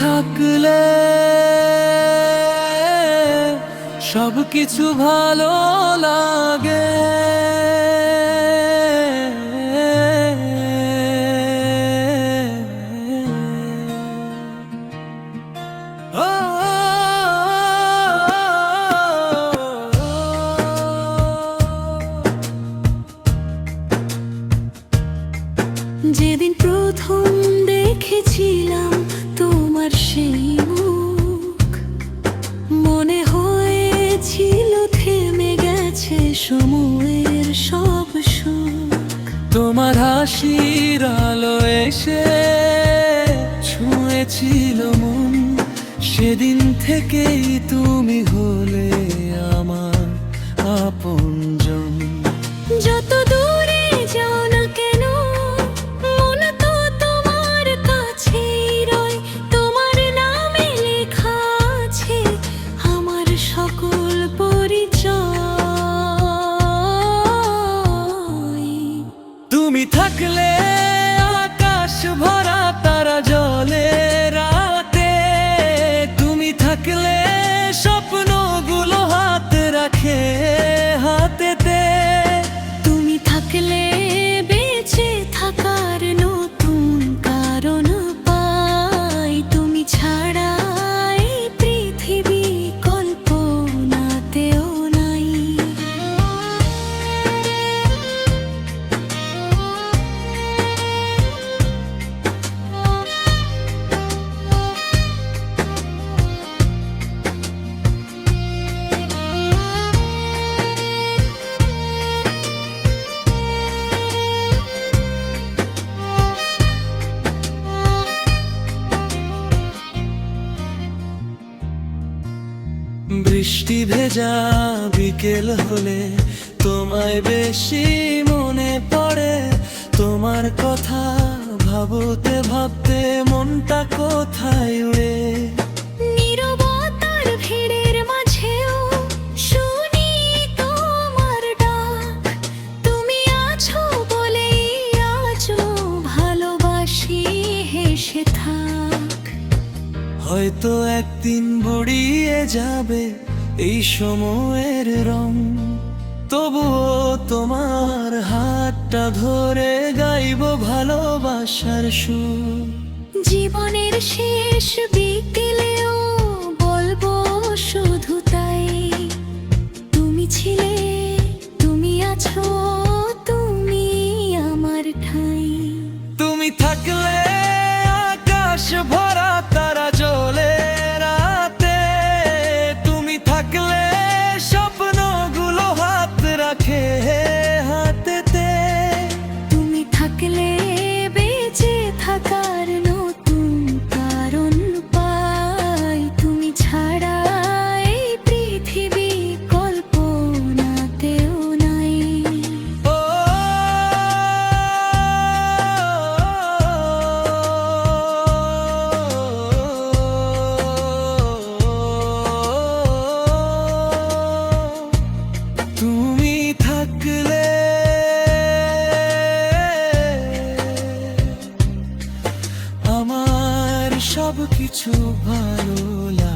থাকলে সবকিছু ভালো লাগে। যেদিন প্রথম দেখেছিলাম তোমার সেই মুখ, মনে হয়েছিল থেমে গেছে সময়ের সব সুখ। তোমার হাসির আলো এসে ছুঁয়েছিল মন, সেদিন থেকেই তুমি হলে আমার আপনজন। যত দূরে যাও না কেন মন তো তোমার কাছেই রয়, তোমার নামে লেখা আছে আমার সকল পরিচয়। তুমি থাকলে আকাশ ভরা তারা জ্বলে রাতে, তুমি থাকলে স্বপ্নগুলো হাত রাখে হাতেতে। তুমি থাকলে বেঁচে থাকার নতুন কারণ পাই, তুমি ছাড়া এই পৃথিবী কল্পনাতেও নাই। বৃষ্টি ভেজা বিকেল হলে তোমায় বেশি মনে পড়ে, তোমার কথা ভাবতে ভাবতে মনটা কোথায় উড়ে। নীরবতার ভিড়ের মাঝেও শুনি তোমার ডাক, তুমি আছো বলেই আছো ভালোবাসি হেসে থাক। হয়তো একদিন বুড়িয়ে যাবে এই সময়ের রং, তবুও তোমার হাতটা ধরে গাইবো ভালোবাসার সুর। জীবনের শেষ বিকেলেও বলবো শুধু তাই, তুমি ছিলে, তুমি আছো, তুমি আমার ঠাই। তুমি থাকলে আকাশ ভরা তারা জ্বলে রাতে, তুমি থাকলে স্বপ্নগুলো হাত রাখে হাতেতে। তুমি থাকলে বেঁচে থাকার নতুন কারণ পাই, তুমি ছাড়া এই পৃথিবী কল্পনাতেও নাই। ও তুমি থাকলে আমার সব কিছু ভালো লাগে।